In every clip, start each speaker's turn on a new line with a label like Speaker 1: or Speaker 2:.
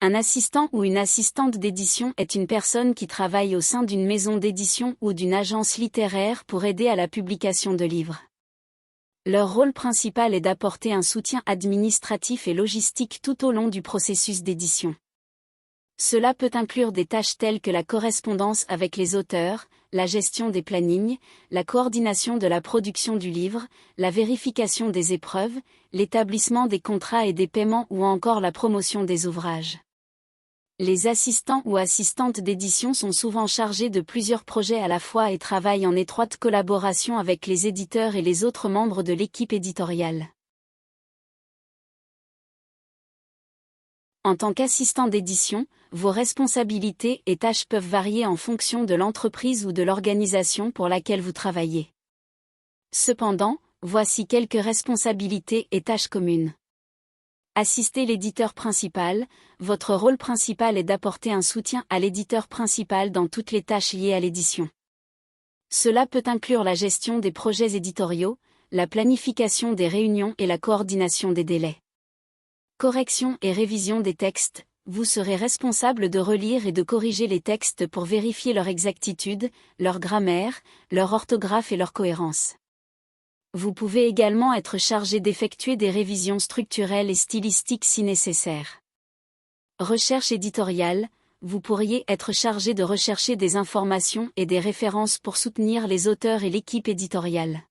Speaker 1: Un assistant ou une assistante d'édition est une personne qui travaille au sein d'une maison d'édition ou d'une agence littéraire pour aider à la publication de livres. Leur rôle principal est d'apporter un soutien administratif et logistique tout au long du processus d'édition. Cela peut inclure des tâches telles que la correspondance avec les auteurs, la gestion des plannings, la coordination de la production du livre, la vérification des épreuves, l'établissement des contrats et des paiements ou encore la promotion des ouvrages. Les assistants ou assistantes d'édition sont souvent chargés de plusieurs projets à la fois et travaillent en étroite collaboration avec les éditeurs et les autres membres de l'équipe éditoriale. En tant qu'assistant d'édition, vos responsabilités et tâches peuvent varier en fonction de l'entreprise ou de l'organisation pour laquelle vous travaillez. Cependant, voici quelques responsabilités et tâches communes. Assistez l'éditeur principal. Votre rôle principal est d'apporter un soutien à l'éditeur principal dans toutes les tâches liées à l'édition. Cela peut inclure la gestion des projets éditoriaux, la planification des réunions et la coordination des délais. Correction et révision des textes. Vous serez responsable de relire et de corriger les textes pour vérifier leur exactitude, leur grammaire, leur orthographe et leur cohérence. Vous pouvez également être chargé d'effectuer des révisions structurelles et stylistiques si nécessaire. Recherche éditoriale. Vous pourriez être chargé de rechercher des informations et des références pour soutenir les auteurs et l'équipe éditoriale.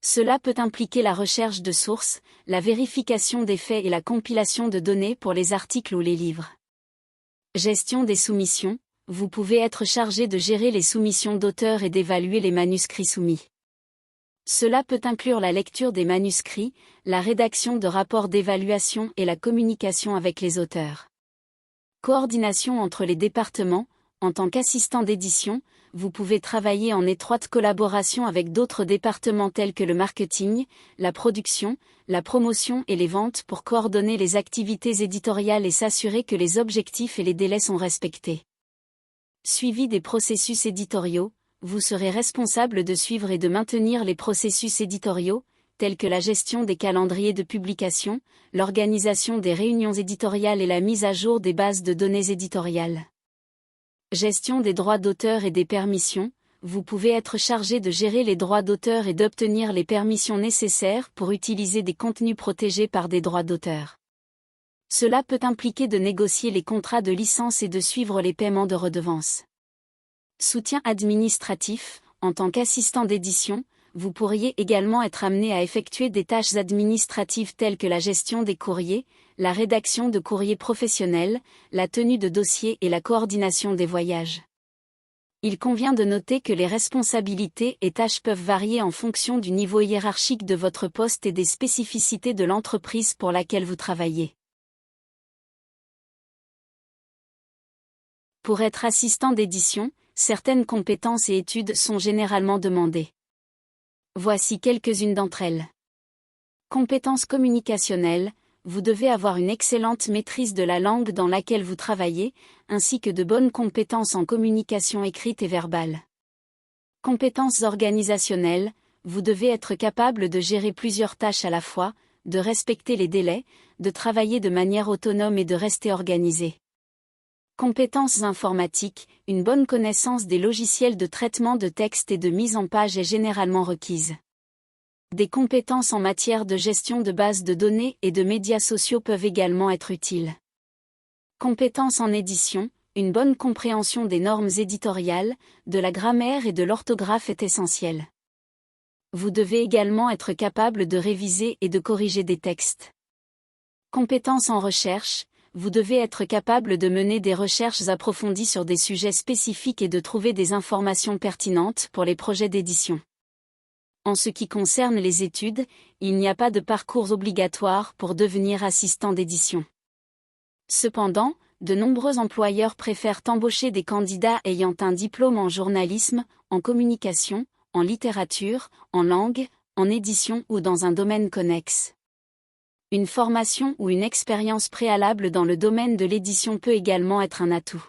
Speaker 1: Cela peut impliquer la recherche de sources, la vérification des faits et la compilation de données pour les articles ou les livres. Gestion des soumissions. Vous pouvez être chargé de gérer les soumissions d'auteurs et d'évaluer les manuscrits soumis. Cela peut inclure la lecture des manuscrits, la rédaction de rapports d'évaluation et la communication avec les auteurs. Coordination entre les départements. En tant qu'assistant d'édition, vous pouvez travailler en étroite collaboration avec d'autres départements tels que le marketing, la production, la promotion et les ventes pour coordonner les activités éditoriales et s'assurer que les objectifs et les délais sont respectés. Suivi des processus éditoriaux. Vous serez responsable de suivre et de maintenir les processus éditoriaux, tels que la gestion des calendriers de publication, l'organisation des réunions éditoriales et la mise à jour des bases de données éditoriales. Gestion des droits d'auteur et des permissions. Vous pouvez être chargé de gérer les droits d'auteur et d'obtenir les permissions nécessaires pour utiliser des contenus protégés par des droits d'auteur. Cela peut impliquer de négocier les contrats de licence et de suivre les paiements de redevances. Soutien administratif. En tant qu'assistant d'édition, vous pourriez également être amené à effectuer des tâches administratives telles que la gestion des courriers, la rédaction de courriers professionnels, la tenue de dossiers et la coordination des voyages. Il convient de noter que les responsabilités et tâches peuvent varier en fonction du niveau hiérarchique de votre poste et des spécificités de l'entreprise pour laquelle vous travaillez. Pour être assistant d'édition, certaines compétences et études sont généralement demandées. Voici quelques-unes d'entre elles. Compétences communicationnelles. Vous devez avoir une excellente maîtrise de la langue dans laquelle vous travaillez, ainsi que de bonnes compétences en communication écrite et verbale. Compétences organisationnelles. Vous devez être capable de gérer plusieurs tâches à la fois, de respecter les délais, de travailler de manière autonome et de rester organisé. Compétences informatiques. Une bonne connaissance des logiciels de traitement de texte et de mise en page est généralement requise. Des compétences en matière de gestion de bases de données et de médias sociaux peuvent également être utiles. Compétences en édition. Une bonne compréhension des normes éditoriales, de la grammaire et de l'orthographe est essentielle. Vous devez également être capable de réviser et de corriger des textes. Compétences en recherche. Vous devez être capable de mener des recherches approfondies sur des sujets spécifiques et de trouver des informations pertinentes pour les projets d'édition. En ce qui concerne les études, il n'y a pas de parcours obligatoire pour devenir assistant d'édition. Cependant, de nombreux employeurs préfèrent embaucher des candidats ayant un diplôme en journalisme, en communication, en littérature, en langue, en édition ou dans un domaine connexe. Une formation ou une expérience préalable dans le domaine de l'édition peut également être un atout.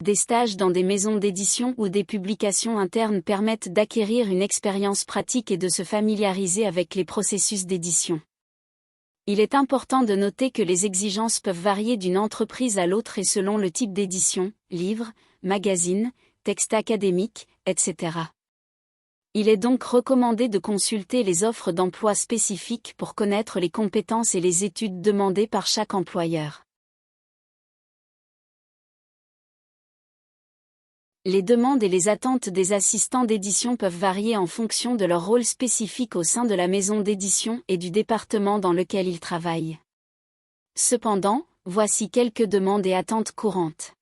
Speaker 1: Des stages dans des maisons d'édition ou des publications internes permettent d'acquérir une expérience pratique et de se familiariser avec les processus d'édition. Il est important de noter que les exigences peuvent varier d'une entreprise à l'autre et selon le type d'édition, livre, magazine, texte académique, etc. Il est donc recommandé de consulter les offres d'emploi spécifiques pour connaître les compétences et les études demandées par chaque employeur. Les demandes et les attentes des assistants d'édition peuvent varier en fonction de leur rôle spécifique au sein de la maison d'édition et du département dans lequel ils travaillent. Cependant, voici quelques demandes et attentes courantes.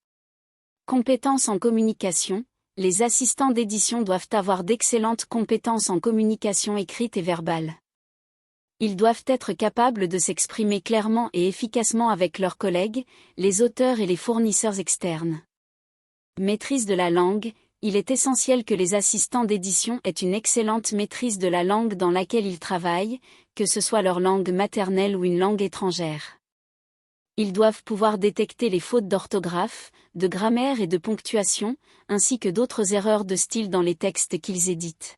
Speaker 1: Compétences en communication. Les assistants d'édition doivent avoir d'excellentes compétences en communication écrite et verbale. Ils doivent être capables de s'exprimer clairement et efficacement avec leurs collègues, les auteurs et les fournisseurs externes. Maîtrise de la langue. Il est essentiel que les assistants d'édition aient une excellente maîtrise de la langue dans laquelle ils travaillent, que ce soit leur langue maternelle ou une langue étrangère. Ils doivent pouvoir détecter les fautes d'orthographe, de grammaire et de ponctuation, ainsi que d'autres erreurs de style dans les textes qu'ils éditent.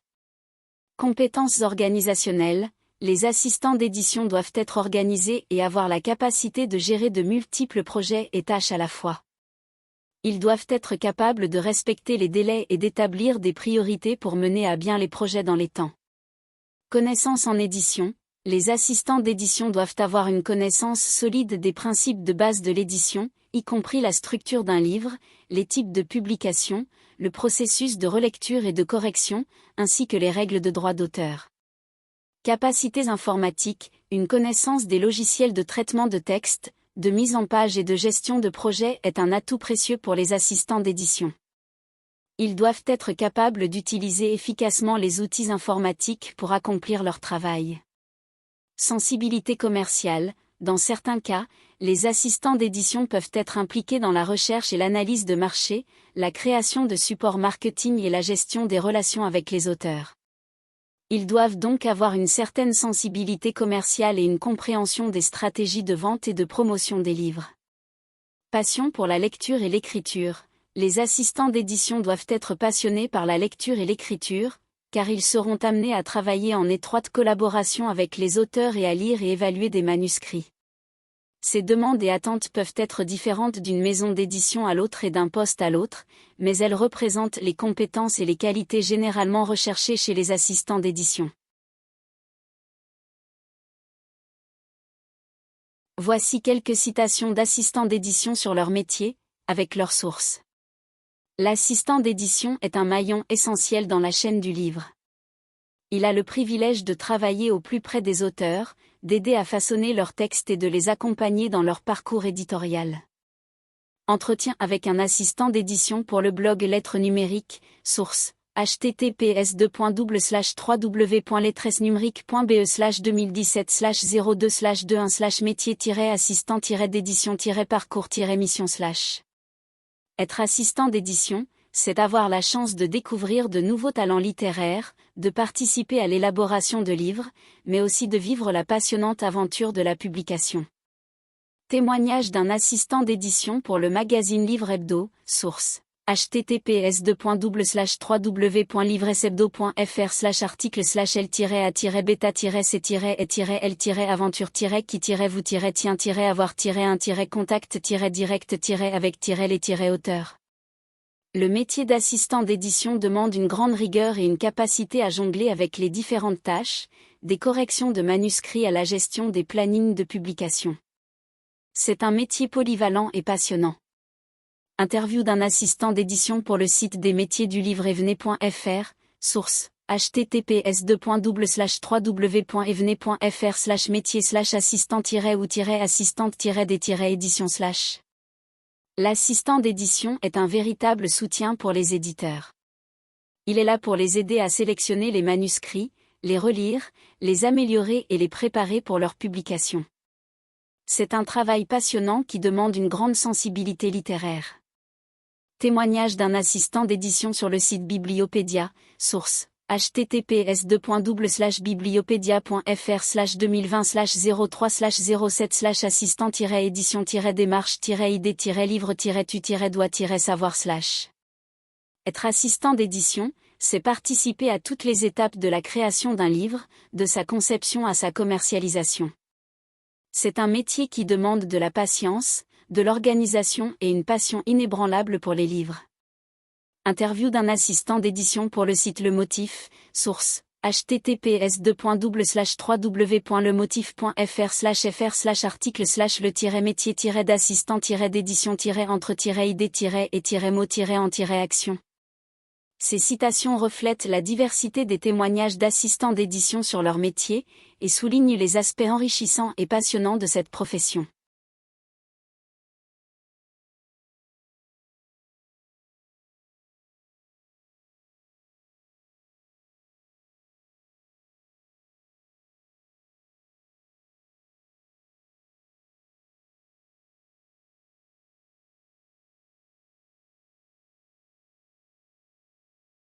Speaker 1: Compétences organisationnelles. Les assistants d'édition doivent être organisés et avoir la capacité de gérer de multiples projets et tâches à la fois. Ils doivent être capables de respecter les délais et d'établir des priorités pour mener à bien les projets dans les temps. Connaissances en édition. Les assistants d'édition doivent avoir une connaissance solide des principes de base de l'édition, y compris la structure d'un livre, les types de publication, le processus de relecture et de correction, ainsi que les règles de droit d'auteur. Capacités informatiques. Une connaissance des logiciels de traitement de texte, de mise en page et de gestion de projet est un atout précieux pour les assistants d'édition. Ils doivent être capables d'utiliser efficacement les outils informatiques pour accomplir leur travail. Sensibilité commerciale. Dans certains cas, les assistants d'édition peuvent être impliqués dans la recherche et l'analyse de marché, la création de supports marketing et la gestion des relations avec les auteurs. Ils doivent donc avoir une certaine sensibilité commerciale et une compréhension des stratégies de vente et de promotion des livres. Passion pour la lecture et l'écriture. Les assistants d'édition doivent être passionnés par la lecture et l'écriture, car ils seront amenés à travailler en étroite collaboration avec les auteurs et à lire et évaluer des manuscrits. Ces demandes et attentes peuvent être différentes d'une maison d'édition à l'autre et d'un poste à l'autre, mais elles représentent les compétences et les qualités généralement recherchées chez les assistants d'édition. Voici quelques citations d'assistants d'édition sur leur métier, avec leurs sources. L'assistant d'édition est un maillon essentiel dans la chaîne du livre. Il a le privilège de travailler au plus près des auteurs, d'aider à façonner leurs textes et de les accompagner dans leur parcours éditorial. Entretien avec un assistant d'édition pour le blog Lettres numériques, source, https://www.lettresnumériques.be/2017/02/métier-assistant-d'édition-parcours-mission/. Être assistant d'édition, c'est avoir la chance de découvrir de nouveaux talents littéraires, de participer à l'élaboration de livres, mais aussi de vivre la passionnante aventure de la publication. Témoignage d'un assistant d'édition pour le magazine Livre Hebdo, source, https://www.livresebdo.fr/article/l-bêta-c'est-et-avec-direct-avec-les-auteur. Le métier d'assistant d'édition demande une grande rigueur et une capacité à jongler avec les différentes tâches, des corrections de manuscrits à la gestion des plannings de publication. C'est un métier polyvalent et passionnant. Interview d'un assistant d'édition pour le site des métiers du livre evenet.fr, source, https://www.evenet.fr/métier/assistant-ou-assistante-des-éditions/. L'assistant d'édition est un véritable soutien pour les éditeurs. Il est là pour les aider à sélectionner les manuscrits, les relire, les améliorer et les préparer pour leur publication. C'est un travail passionnant qui demande une grande sensibilité littéraire. Témoignage d'un assistant d'édition sur le site Bibliopédia, source, https://bibliopédia.fr/2020/03/07/assistant-édition-démarche-id-livre-tu-dois-savoir. Être assistant d'édition, c'est participer à toutes les étapes de la création d'un livre, de sa conception à sa commercialisation. C'est un métier qui demande de la patience, de l'organisation et une passion inébranlable pour les livres. Interview d'un assistant d'édition pour le site Le Motif, source https://www.lemotif.fr/fr/article/le-métier-d'assistant-d'édition-entre-et-et-mot-en-action. Ces citations reflètent la diversité des témoignages d'assistants d'édition sur leur métier, et soulignent les aspects enrichissants et passionnants de cette profession.